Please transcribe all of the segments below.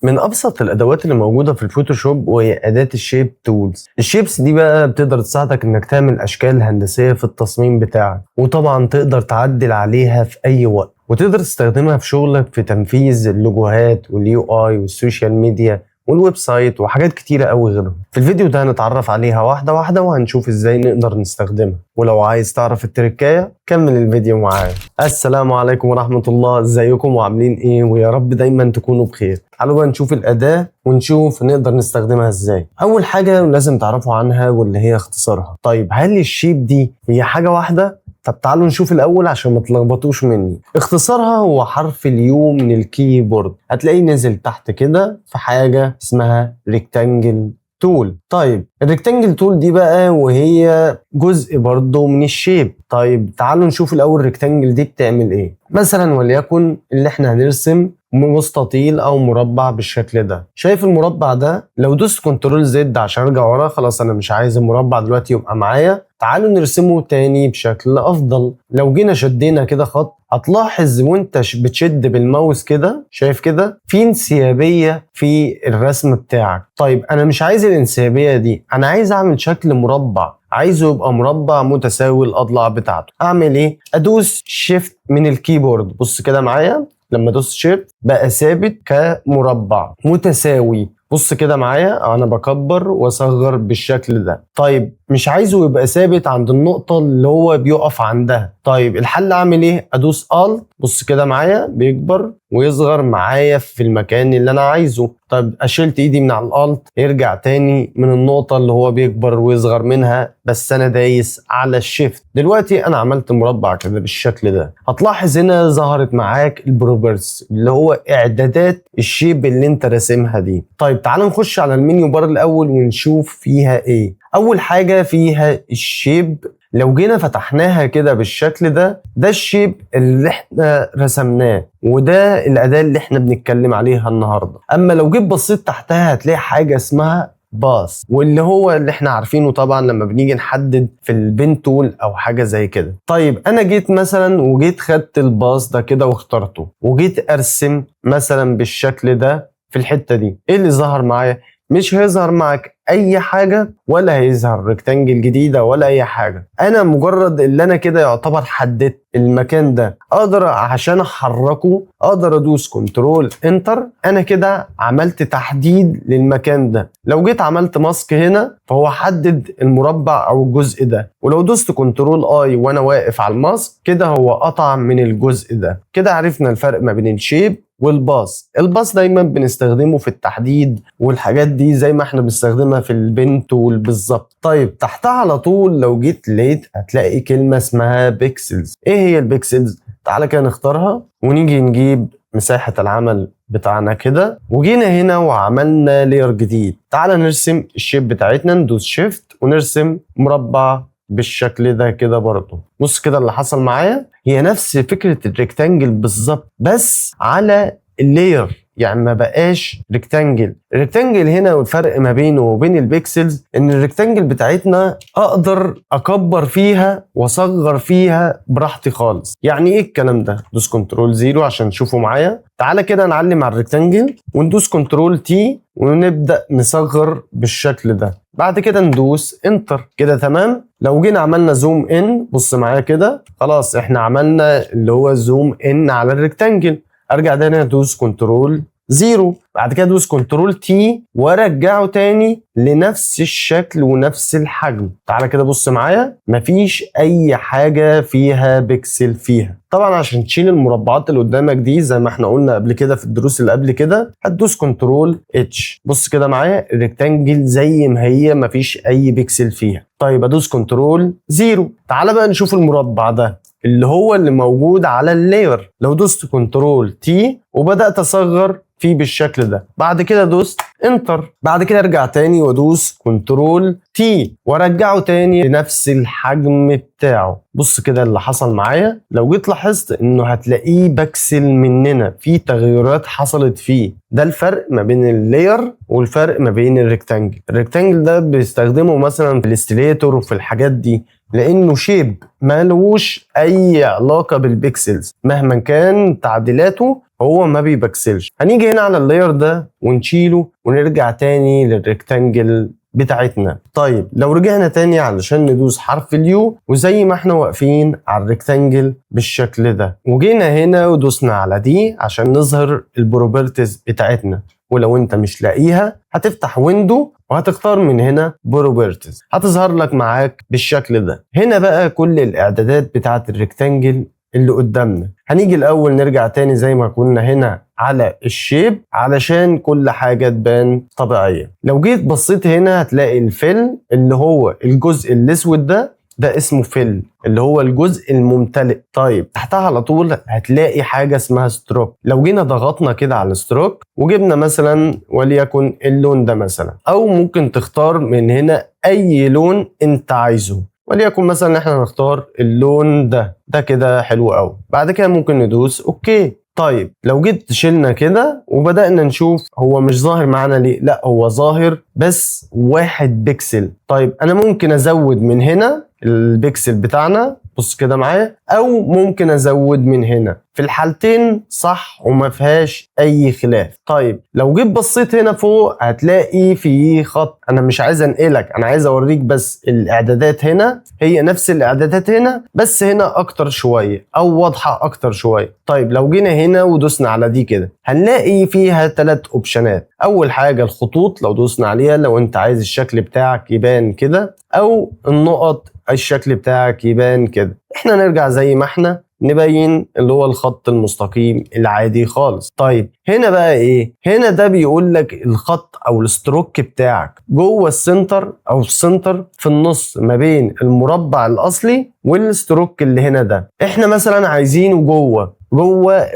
من ابسط الادوات اللي موجوده في الفوتوشوب وهي اداه الشيب تولز. الشيبس دي بقى بتقدر تساعدك انك تعمل اشكال هندسيه في التصميم بتاعك، وطبعا تقدر تعدل عليها في اي وقت، وتقدر تستخدمها في شغلك في تنفيذ اللوجوهات واليو اي والسوشيال ميديا والويب سايت وحاجات كتيرة قوي غيرهم. في الفيديو ده هنتعرف عليها واحدة واحدة وهنشوف ازاي نقدر نستخدمها، ولو عايز تعرف التركاية كمل الفيديو معايا. السلام عليكم ورحمة الله، ازيكم وعاملين ايه؟ ويا رب دايما تكونوا بخير. تعالوا بقى نشوف الأداة ونشوف نقدر نستخدمها ازاي. أول حاجة لازم تعرفوا عنها واللي هي اختصارها. طيب هل الشيب دي هي حاجة واحدة؟ طب تعالوا نشوف الأول عشان ما تلخبطوش مني. اختصارها هو حرف اليو من الكيبورد، هتلاقيه نزل تحت كده في حاجة اسمها ريكتانجل تول. طيب الريكتانجل تول دي بقى وهي جزء برضو من الشيب. طيب تعالوا نشوف الأول الريكتانجل دي بتعمل ايه. مثلا وليكن اللي احنا هنرسم مستطيل او مربع بالشكل ده. شايف المربع ده؟ لو دوست كنترول زد عشان ارجع ورا، خلاص انا مش عايز المربع دلوقتي يبقى معايا. تعالوا نرسمه تاني بشكل افضل. لو جينا شدينا كده خط، هتلاحظ وانت بتشد بالماوس كده، شايف كده في انسيابية في الرسم بتاعك. طيب انا مش عايز الانسيابية دي، انا عايز اعمل شكل مربع، عايزه يبقى مربع متساوي الاضلاع بتاعته. اعمل ايه؟ ادوس شيفت من الكيبورد. بص كده معايا، لما ادوس شيفت بقى ثابت كمربع متساوي. بص كده معايا، انا بكبر واصغر بالشكل ده. طيب مش عايزه يبقى ثابت عند النقطة اللي هو بيقف عندها. طيب الحل اعمل ايه؟ ادوس الت. بص كده معايا بيكبر ويصغر معايا في المكان اللي انا عايزه. طيب اشيلت ايدي من على الالت، يرجع تاني من النقطة اللي هو بيكبر ويصغر منها، بس انا دايس على الشيفت. دلوقتي انا عملت مربع كده بالشكل ده. هتلاحظ هنا ظهرت معاك البروبرتيز اللي هو اعدادات الشيب اللي انت راسمها دي. طيب تعال نخش على المنيو بار الاول ونشوف فيها ايه. اول حاجة فيها الشيب. لو جينا فتحناها كده بالشكل ده، ده الشيب اللي احنا رسمناه، وده الأداة اللي احنا بنتكلم عليها النهاردة. اما لو جيت بصيت تحتها هتلاقي حاجة اسمها باس، واللي هو اللي احنا عارفينه طبعا لما بنيجي نحدد في البين تول او حاجة زي كده. طيب انا جيت مثلا وجيت خدت الباس ده كده واخترته، وجيت ارسم مثلا بالشكل ده في الحتة دي. ايه اللي ظهر معايا؟ مش هيظهر معك اي حاجة، ولا هيظهر ريكتانجل جديدة ولا اي حاجة. انا مجرد اللي انا كده يعتبر حددت المكان ده. اقدر عشان احركه اقدر ادوس كنترول انتر، انا كده عملت تحديد للمكان ده. لو جيت عملت ماسك هنا فهو حدد المربع او الجزء ده، ولو دوست كنترول اي وانا واقف على الماسك كده هو قطع من الجزء ده. كده عرفنا الفرق ما بين الشيب والباص. الباص دايما بنستخدمه في التحديد والحاجات دي زي ما احنا بنستخدمها في البين تول بالظبط. طيب تحتها على طول لو جيت لقيت هتلاقي كلمة اسمها بيكسلز. ايه هي البيكسلز؟ تعالى كده نختارها ونيجي نجيب مساحة العمل بتاعنا كده، وجينا هنا وعملنا لير جديد. تعالى نرسم الشيب بتاعتنا، ندوس شيفت ونرسم مربع بالشكل ده كده برضه. بص كده اللي حصل معايا، هي نفس فكرة الريكتانجل بالظبط بس على اللاير، يعني ما بقاش ريكتانجل. الريكتانجل هنا والفرق ما بينه وبين البيكسلز ان الريكتانجل بتاعتنا اقدر اكبر فيها واصغر فيها براحتي خالص. يعني ايه الكلام ده؟ دوس كنترول زيرو عشان تشوفوا معايا. تعالى كده نعلم على الريكتانجل وندوس كنترول تي ونبدأ نصغر بالشكل ده. بعد كده ندوس انتر كده تمام. لو جينا عملنا زوم ان، بص معايا كده، خلاص احنا عملنا اللي هو زوم ان على الريكتانجل. ارجع تاني ادوس كنترول زيرو، بعد كده ادوس كنترول تي وارجعه تاني لنفس الشكل ونفس الحجم. تعالى كده بص معايا، مفيش اي حاجة فيها بيكسل فيها. طبعا عشان تشيل المربعات اللي قدامك دي زي ما احنا قلنا قبل كده في الدروس اللي قبل كده، هتدوس كنترول اتش. بص كده معايا الريكتانجل زي ما هي مفيش اي بيكسل فيها. طيب ادوس كنترول زيرو. تعالى بقى نشوف المربع ده اللي هو اللي موجود على اللاير. لو دوست كنترول تي وبدأت اصغر فيه بالشكل ده، بعد كده دوست انتر، بعد كده ارجع تاني وادوس كنترول تي وارجعه تاني لنفس الحجم بتاعه. بص كده اللي حصل معايا، لو جيت لاحظت انه هتلاقيه بكسل مننا، في تغيرات حصلت فيه. ده الفرق ما بين اللاير والفرق ما بين الريكتانجل. الريكتانجل ده بيستخدمه مثلا في الاستيليتور وفي الحاجات دي لانه شيب مالوش اي علاقة بالبيكسلز، مهما كان تعديلاته هو ما بيبكسلش. هنيجي هنا على اللاير ده ونشيله ونرجع تاني للريكتانجل بتاعتنا. طيب لو رجعنا تاني علشان ندوس حرف اليو، وزي ما احنا واقفين على الريكتانجل بالشكل ده، وجينا هنا ودوسنا على دي عشان نظهر البروبرتيز بتاعتنا، ولو انت مش لاقيها هتفتح ويندو وهتختار من هنا بروبرتيز، هتظهر لك معاك بالشكل ده. هنا بقى كل الاعدادات بتاعت الريكتانجل اللي قدامنا. هنيجي الاول نرجع تاني زي ما كنا هنا على الشيب علشان كل حاجة تبان طبيعية. لو جيت بصيت هنا هتلاقي الفيل اللي هو الجزء الاسود ده اسمه فيل، اللي هو الجزء الممتلئ. طيب تحتها على طول هتلاقي حاجة اسمها ستروك. لو جينا ضغطنا كده على الستروك وجبنا مثلا وليكن اللون ده مثلا، او ممكن تختار من هنا اي لون انت عايزه، وليكن مثلا احنا نختار اللون ده كده حلو قوي. بعد كده ممكن ندوس اوكي. طيب لو جيت شلنا كده وبدأنا نشوف هو مش ظاهر معانا ليه، لا هو ظاهر بس 1 بكسل. طيب انا ممكن ازود من هنا البكسل بتاعنا، بص كده معايا، او ممكن ازود من هنا. في الحالتين صح وما فيهاش اي خلاف. طيب لو جيت بصيت هنا فوق هتلاقي في خط، انا مش عايز انقلك، انا عايز اوريك بس الاعدادات هنا هي نفس الاعدادات هنا، بس هنا اكتر شوية او واضحة اكتر شوية. طيب لو جينا هنا ودوسنا على دي كده هنلاقي فيها 3 اوبشنات. اول حاجة الخطوط، لو دوسنا عليها لو انت عايز الشكل بتاعك يبان كده، او النقط الشكل بتاعك يبان كده. احنا نرجع زي ما احنا نبين اللي هو الخط المستقيم العادي خالص. طيب هنا بقى ايه؟ هنا ده بيقول لك الخط او الستروك بتاعك جوه السنتر او السنتر في النص ما بين المربع الاصلي والستروك اللي هنا ده. احنا مثلا عايزينه جوه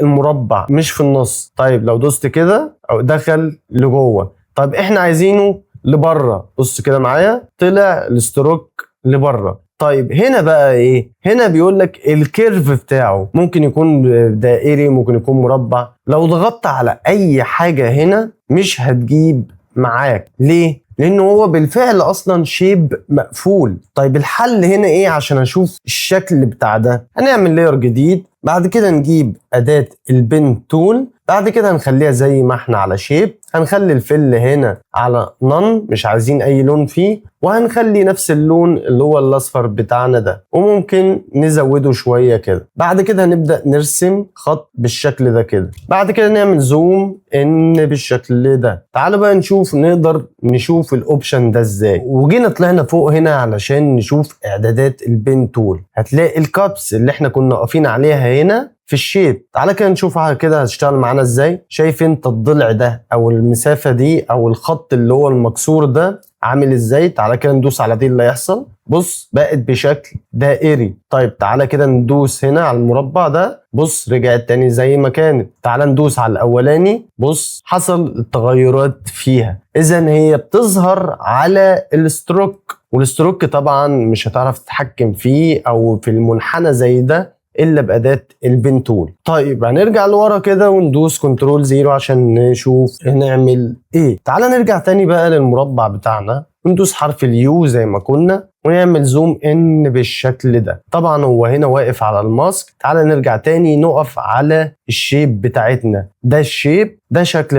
المربع مش في النص. طيب لو دوست كده او دخل لجوه. طيب احنا عايزينه لبره، بص كده معايا طلع الستروك لبره. طيب هنا بقى ايه؟ هنا بيقول لك الكيرف بتاعه ممكن يكون دائري، ممكن يكون مربع. لو ضغطت على اي حاجة هنا مش هتجيب معاك. ليه؟ لانه هو بالفعل اصلا شيب مقفول. طيب الحل هنا ايه عشان اشوف الشكل بتاع ده؟ هنعمل لاير جديد، بعد كده نجيب اداة البن تول، بعد كده هنخليها زي ما احنا على شيب، هنخلي الفل هنا على نون مش عايزين اي لون فيه، وهنخلي نفس اللون اللي هو الاصفر بتاعنا ده، وممكن نزوده شوية كده. بعد كده هنبدأ نرسم خط بالشكل ده كده، بعد كده نعمل زوم ان بالشكل ده. تعالوا بقى نقدر نشوف الاوبشن ده ازاي. وجينا طلعنا فوق هنا علشان نشوف اعدادات البن تول، هتلاقي الكابس اللي احنا كنا واقفين عليها هنا في الشيب. تعالى كده نشوفها كده هتشتغل معانا ازاي. شايف انت الضلع ده او المسافة دي او الخط اللي هو المكسور ده عامل ازاي؟ تعالى كده ندوس على دي اللي هيحصل، بص بقت بشكل دائري. طيب تعالى كده ندوس هنا على المربع ده، بص رجعت تاني زي ما كانت. تعالى ندوس على الاولاني، بص حصل التغيرات فيها. اذا هي بتظهر على الستروك، والستروك طبعا مش هتعرف تتحكم فيه او في المنحنى زي ده الا باداه البن تول. طيب هنرجع لورا كده وندوس كنترول 0 عشان نشوف هنعمل ايه. تعالى نرجع تاني بقى للمربع بتاعنا وندوس حرف اليو زي ما كنا ونعمل زوم ان بالشكل ده. طبعا هو هنا واقف على الماسك. تعالى نرجع تاني نقف على الشيب بتاعتنا. ده الشيب، ده شكل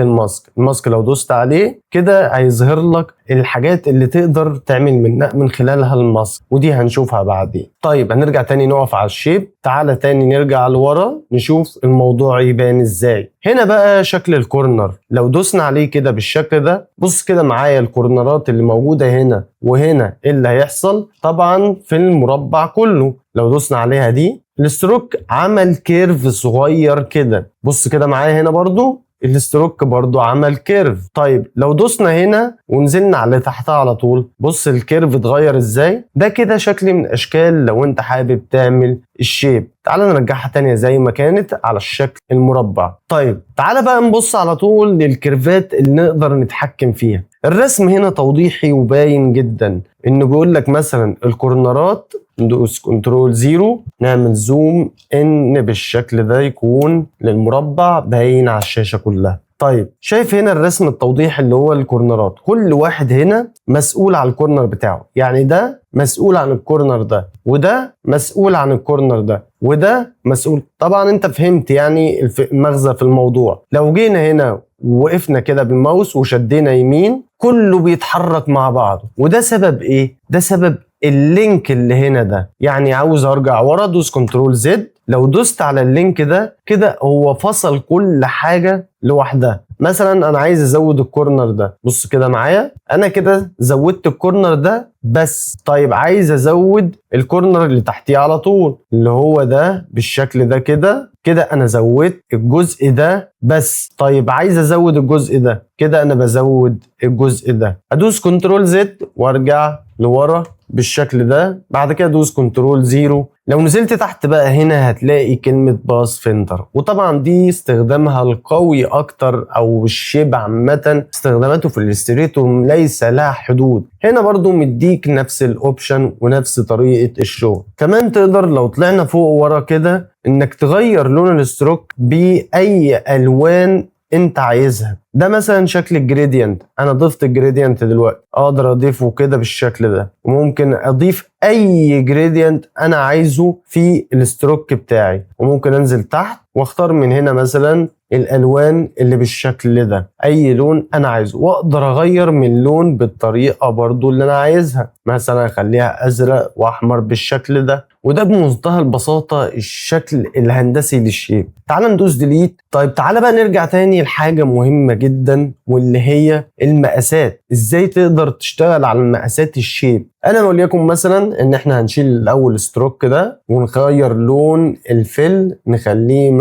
الماسك لو دوست عليه كده هيظهر لك الحاجات اللي تقدر تعمل من خلالها الماسك، ودي هنشوفها بعدين. طيب هنرجع تاني نقف على الشيب. تعالى تاني نرجع لورا نشوف الموضوع يبان ازاي. هنا بقى شكل الكورنر، لو دوسنا عليه كده بالشكل ده، بص كده معايا الكورنرات اللي موجودة هنا وهنا ايه اللي هيحصل. طبعا في المربع كله لو دوسنا عليها دي الستروك عمل كيرف صغير كده، بص كده معايا هنا برضو الستروك برضو عمل كيرف. طيب لو دوسنا هنا ونزلنا على تحتها على طول، بص الكيرف اتغير ازاي. ده كده شكل من اشكال لو انت حابب تعمل الشيب. تعال نرجعها تانية زي ما كانت على الشكل المربع. طيب تعال بقى نبص على طول للكيرفات اللي نقدر نتحكم فيها. الرسم هنا توضيحي وباين جدا، انه بيقول لك مثلا الكورنرات ندوس كنترول 0 نعمل زوم ان بالشكل ده يكون للمربع باين على الشاشة كلها. طيب شايف هنا الرسم التوضيح اللي هو الكورنرات، كل واحد هنا مسؤول على الكورنر بتاعه، يعني ده مسؤول عن الكورنر ده، وده مسؤول عن الكورنر ده، وده مسؤول. طبعا انت فهمت يعني المغزى في الموضوع. لو جينا هنا ووقفنا كده بالماوس وشدينا يمين كله بيتحرك مع بعضه، وده سبب ايه؟ ده سبب اللينك اللي هنا ده. يعني عاوز ارجع ورا دوس كنترول زد، لو دوست على اللينك ده كده هو فصل كل حاجة لوحدها. مثلا انا عايز ازود الكورنر ده، بص كده معايا انا كده زودت الكورنر ده بس. طيب عايز ازود الكورنر اللي تحتيه على طول اللي هو ده بالشكل ده كده، كده انا زودت الجزء ده بس. طيب عايز ازود الجزء ده، كده انا بزود الجزء ده. ادوس كنترول زد وارجع لورا بالشكل ده، بعد كده ادوس كنترول زيرو. لو نزلت تحت بقى هنا هتلاقي كلمة باث فيندر، وطبعا دي استخدامها القوي اكتر، او الشيب عامة استخداماته في الاستريتور ليس لها حدود. هنا برضو مديك نفس الاوبشن ونفس طريقة الشغل. كمان تقدر لو طلعنا فوق ورا كده انك تغير لون الستروك باي الوان انت عايزها. ده مثلا شكل الجريدينت، انا ضفت الجريدينت دلوقتي اقدر اضيفه كده بالشكل ده، وممكن اضيف اي جريدينت انا عايزه في الستروك بتاعي. وممكن انزل تحت واختار من هنا مثلا الالوان اللي بالشكل ده، اي لون انا عايزه، واقدر اغير من لون بالطريقه برضو اللي انا عايزها. مثلا اخليها ازرق واحمر بالشكل ده. وده بمنتهى البساطه الشكل الهندسي للشيب. تعال ندوس ديليت. طيب تعال بقى نرجع تاني لحاجه مهمه جدا، واللي هي المقاسات. ازاي تقدر تشتغل على المقاسات الشيب؟ انا وليكن مثلا ان احنا هنشيل الاول ستروك ده ونغير لون الفيل، نخليه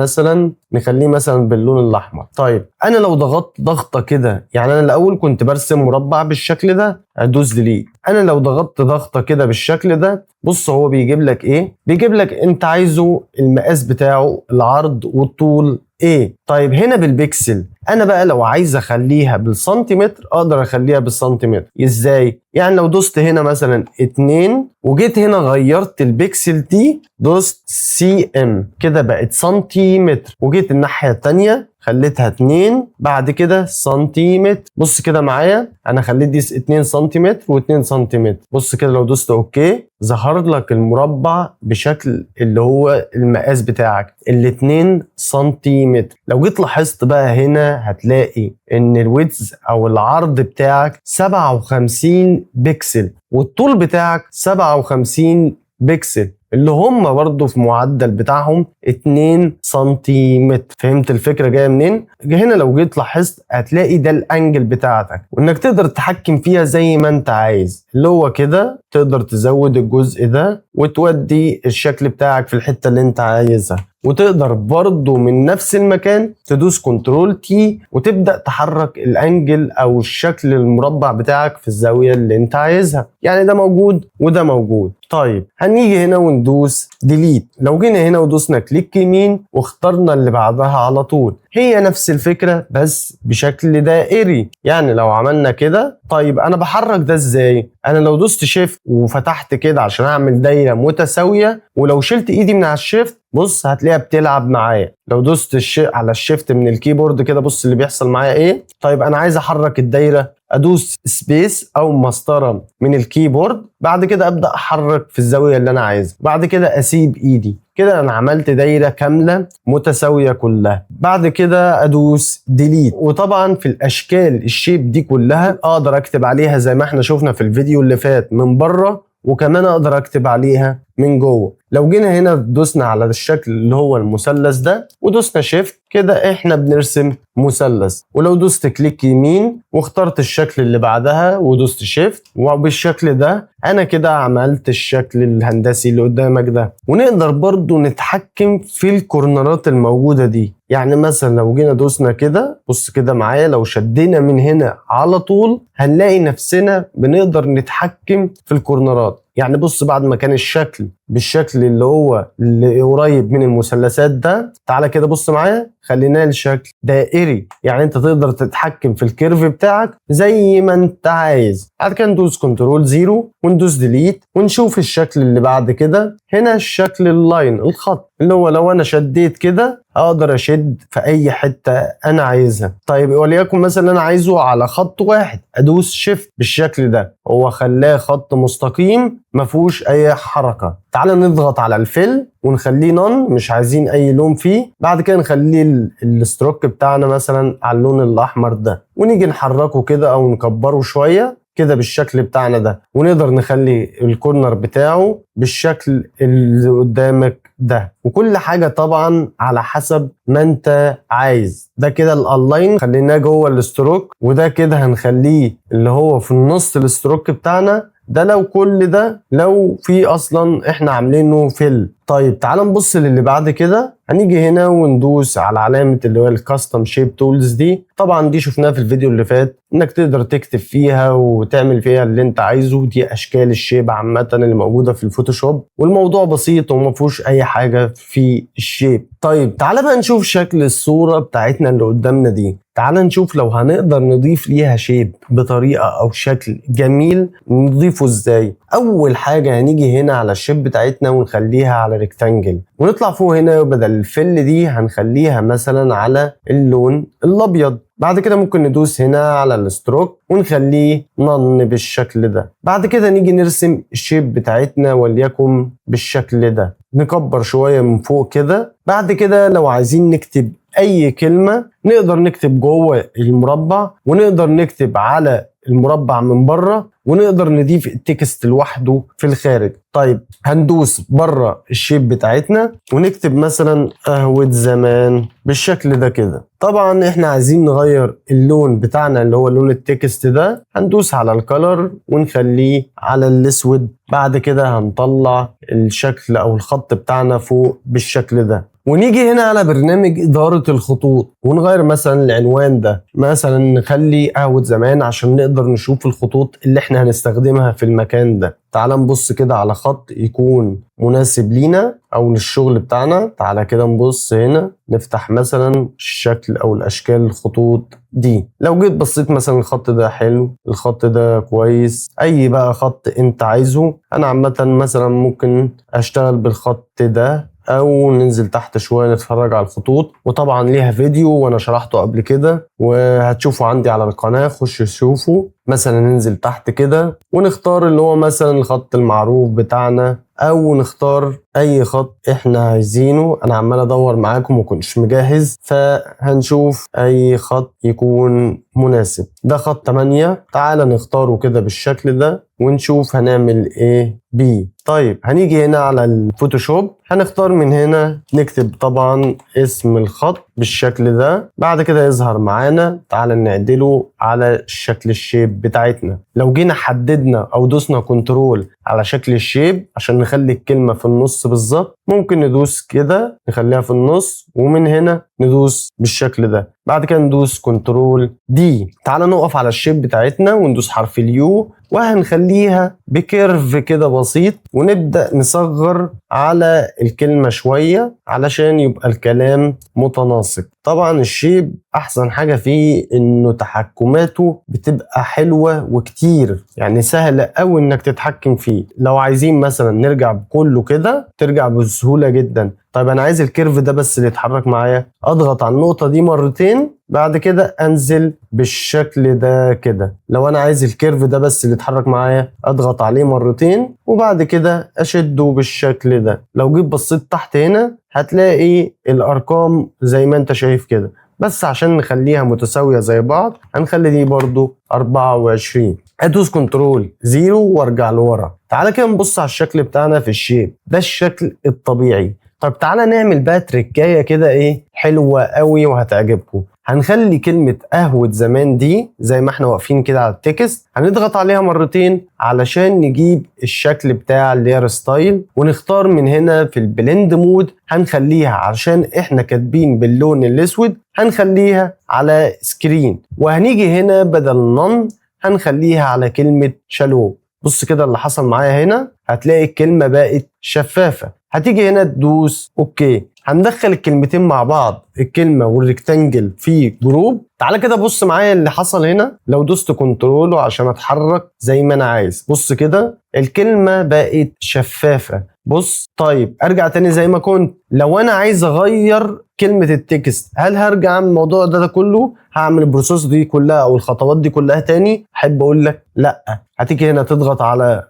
مثلا باللون الاحمر. طيب انا لو ضغطت ضغطه كده، يعني انا الاول كنت برسم مربع بالشكل ده، ادوس ديليت. انا لو ضغطت ضغطه كده بالشكل ده، بص هو بيجيب لك ايه؟ بيجيب لك انت عايزه المقاس بتاعه، العرض والطول ايه. طيب هنا بالبكسل، انا بقى لو عايز اخليها بالسنتيمتر اقدر اخليها بالسنتيمتر. ازاي؟ يعني لو دوست هنا مثلا 2 وجيت هنا غيرت البكسل دي، دوست سي ام كده بقت سنتيمتر، وجيت الناحية التانية خليتها 2 بعد كده سنتيمتر. بص كده معايا انا خليت دي 2 سنتيمتر و2 سنتيمتر. بص كده لو دوست اوكي ظهر لك المربع بشكل اللي هو المقاس بتاعك ال2 سنتيمتر. لو جيت لاحظت بقى هنا هتلاقي ان الويدز او العرض بتاعك 57 بكسل والطول بتاعك 57 بكسل، اللي هم برضو في معدل بتاعهم 2 سنتيمتر. فهمت الفكرة جاية منين؟ هنا لو جيت لاحظت هتلاقي ده الانجل بتاعتك، وانك تقدر تتحكم فيها زي ما انت عايز. اللي هو كده تقدر تزود الجزء ده وتودي الشكل بتاعك في الحتة اللي انت عايزها. وتقدر برضو من نفس المكان تدوس كنترول تي وتبدأ تحرك الانجل او الشكل المربع بتاعك في الزاوية اللي انت عايزها. يعني ده موجود وده موجود. طيب هنيجي هنا وندوس ديليت. لو جينا هنا ودوسنا كليك يمين واخترنا اللي بعدها على طول، هي نفس الفكرة بس بشكل دائري. يعني لو عملنا كده، طيب انا بحرك ده ازاي؟ انا لو دوست شيفت وفتحت كده عشان اعمل دايرة متساوية، ولو شلت ايدي من على الشيفت بص هتلاقيها بتلعب معايا. لو دوست على الشيفت من الكيبورد كده بص اللي بيحصل معايا ايه. طيب انا عايز احرك الدايرة، ادوس سبيس او مسطرة من الكيبورد، بعد كده ابدا احرك في الزاوية اللي انا عايزها، بعد كده اسيب ايدي. كده انا عملت دايرة كاملة متساوية كلها. بعد كده ادوس ديليت. وطبعا في الاشكال الشيب دي كلها اقدر اكتب عليها زي ما احنا شفنا في الفيديو اللي فات من بره، وكمان اقدر اكتب عليها من جوه. لو جينا هنا دوسنا على الشكل اللي هو المثلث ده ودوسنا شيفت كده احنا بنرسم مثلث. ولو دوست كليك يمين واخترت الشكل اللي بعدها ودوست شيفت، وبالشكل ده انا كده عملت الشكل الهندسي اللي قدامك ده. ونقدر برضو نتحكم في الكورنرات الموجودة دي. يعني مثلا لو جينا دوسنا كده بص كده معايا، لو شدينا من هنا على طول هنلاقي نفسنا بنقدر نتحكم في الكورنرات. يعني بص بعد ما كان الشكل بالشكل اللي قريب من المثلثات ده. تعالى كده بص معايا، خليناه لشكل دائري، يعني انت تقدر تتحكم في الكيرف بتاعك زي ما انت عايز. بعد كده ندوس كنترول 0 وندوس ديليت ونشوف الشكل اللي بعد كده. هنا الشكل اللاين، الخط اللي هو لو انا شديت كده اقدر اشد في اي حته انا عايزها. طيب وليكن مثلا انا عايزه على خط واحد، ادوس شيفت بالشكل ده، هو خلاه خط مستقيم ما فيهوش اي حركه. تعال نضغط على الفيل ونخليه نون، مش عايزين اي لون فيه. بعد كده نخليه الستروك بتاعنا مثلا على اللون الاحمر ده، ونيجي نحركه كده او نكبره شويه كده بالشكل بتاعنا ده، ونقدر نخلي الكورنر بتاعه بالشكل اللي قدامك ده. وكل حاجة طبعا على حسب ما انت عايز. ده كده الالاين خليناه جوه الستروك، وده كده هنخليه اللي هو في النص الستروك بتاعنا ده، لو كل ده لو في اصلا احنا عاملينه فيل. طيب تعال نبص للي بعد كده. هنيجي هنا وندوس على علامة اللي هو الكاستم شيب تولز دي. طبعا دي شفناها في الفيديو اللي فات، انك تقدر تكتب فيها وتعمل فيها اللي انت عايزه. دي اشكال الشيب عامة اللي موجودة في الفوتوشوب، والموضوع بسيط وما فيهوش اي حاجة في الشيب. طيب تعال بقى نشوف شكل الصورة بتاعتنا اللي قدامنا دي. تعال نشوف لو هنقدر نضيف ليها شيب بطريقة او شكل جميل نضيفه ازاي. اول حاجة هنيجي هنا على الشيب بتاعتنا ونخليها على ريكتانجل، ونطلع فوق هنا بدل الفل دي هنخليها مثلا على اللون الابيض. بعد كده ممكن ندوس هنا على الستروك ونخليه نن بالشكل ده. بعد كده نيجي نرسم الشيب بتاعتنا وليكن بالشكل ده، نكبر شوية من فوق كده. بعد كده لو عايزين نكتب اي كلمة نقدر نكتب جوه المربع، ونقدر نكتب على المربع من بره، ونقدر نضيف التكست لوحده في الخارج. طيب هندوس بره الشيب بتاعتنا ونكتب مثلا قهوة زمان بالشكل ده كده. طبعا احنا عايزين نغير اللون بتاعنا اللي هو لون التكست ده، هندوس على الكلر ونخليه على الاسود. بعد كده هنطلع الشكل او الخط بتاعنا فوق بالشكل ده، ونيجي هنا على برنامج إدارة الخطوط ونغير مثلا العنوان ده، مثلا نخلي قهوة زمان عشان نقدر نشوف الخطوط اللي احنا هنستخدمها في المكان ده. تعال نبص كده على خط يكون مناسب لينا او للشغل بتاعنا. تعال كده نبص هنا، نفتح مثلا الشكل او الاشكال الخطوط دي. لو جيت بصيت مثلا الخط ده حلو، الخط ده كويس، اي بقى خط انت عايزه. انا عامة مثلا ممكن اشتغل بالخط ده، او ننزل تحت شوية نتفرج على الخطوط. وطبعا ليها فيديو وانا شرحته قبل كده وهتشوفه عندي على القناة، خش شوفه. مثلا ننزل تحت كده ونختار اللي هو مثلا الخط المعروف بتاعنا، او نختار اي خط احنا عايزينه. انا عمال ادور معاكم وكنتش مجهز، فهنشوف اي خط يكون مناسب. ده خط 8، تعال نختاره كده بالشكل ده ونشوف هنعمل ايه بيه. طيب هنيجي هنا على الفوتوشوب، هنختار من هنا نكتب طبعا اسم الخط بالشكل ده. بعد كده يظهر معانا، تعال نعدله على شكل الشيب بتاعتنا. لو جينا حددنا او دوسنا كنترول على شكل الشيب عشان نخلي الكلمة في النص بالظبط، ممكن ندوس كده نخليها في النص، ومن هنا ندوس بالشكل ده. بعد كده ندوس كنترول دي. تعال نقف على الشيب بتاعتنا وندوس حرف اليو، وهنخليها بكيرف كده بسيط، ونبدأ نصغر على الكلمة شوية علشان يبقى الكلام متناسق. طبعا الشيب احسن حاجة فيه انه تحكماته بتبقى حلوة وكتير، يعني سهلة اوي انك تتحكم فيه. لو عايزين مثلا نرجع بكله كده ترجع بسهولة جدا. طيب انا عايز الكيرف ده بس اللي يتحرك معايا، اضغط على النقطة دي مرتين، بعد كده انزل بالشكل ده كده. لو انا عايز الكيرف ده بس اللي يتحرك معايا اضغط عليه مرتين، وبعد كده اشده بالشكل ده. لو جيت بصيت تحت هنا هتلاقي الارقام زي ما انت شايف كده، بس عشان نخليها متساوية زي بعض هنخلي دي برضو 24. ادوس كنترول 0 وارجع لورا. تعالى كده نبص على الشكل بتاعنا في الشيب ده، الشكل الطبيعي. طب تعالى نعمل بقى تريكايه كده ايه حلوه قوي وهتعجبكم. هنخلي كلمة قهوة زمان دي زي ما احنا واقفين كده على التكست، هنضغط عليها مرتين علشان نجيب الشكل بتاع اللاير ستايل، ونختار من هنا في البلند مود هنخليها علشان احنا كاتبين باللون الاسود هنخليها على سكرين، وهنيجي هنا بدل نون هنخليها على كلمة شالو. بص كده اللي حصل معايا هنا، هتلاقي الكلمة بقت شفافة. هتيجي هنا تدوس اوكي، هندخل الكلمتين مع بعض، الكلمة والريكتانجل في جروب. تعالى كده بص معايا اللي حصل هنا، لو دوست كنترول عشان اتحرك زي ما انا عايز، بص كده الكلمة بقت شفافة. بص طيب ارجع تاني زي ما كنت. لو انا عايز اغير كلمة التكست، هل هرجع اعمل الموضوع ده كله، هعمل البروسيس دي كلها او الخطوات دي كلها تاني؟ احب اقول لك لا. هتيجي هنا تضغط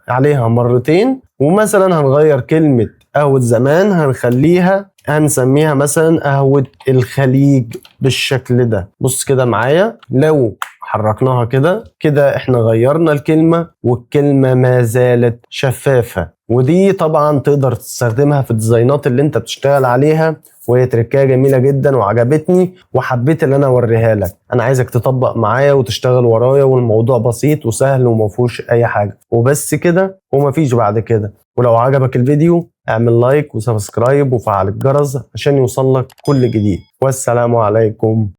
عليها مرتين، ومثلا هنغير كلمة قهوة زمان، هنسميها مثلا قهوة الخليج بالشكل ده. بص كده معايا، لو حركناها كده احنا غيرنا الكلمة والكلمة ما زالت شفافة. ودي طبعا تقدر تستخدمها في الديزاينات اللي انت بتشتغل عليها، وهي تركية جميلة جدا وعجبتني وحبيت اللي انا اوريها لك. انا عايزك تطبق معايا وتشتغل ورايا، والموضوع بسيط وسهل ومفهوش اي حاجة، وبس كده ومفيش بعد كده. ولو عجبك الفيديو اعمل لايك وسبسكرايب وفعل الجرس عشان يوصلك كل جديد. والسلام عليكم.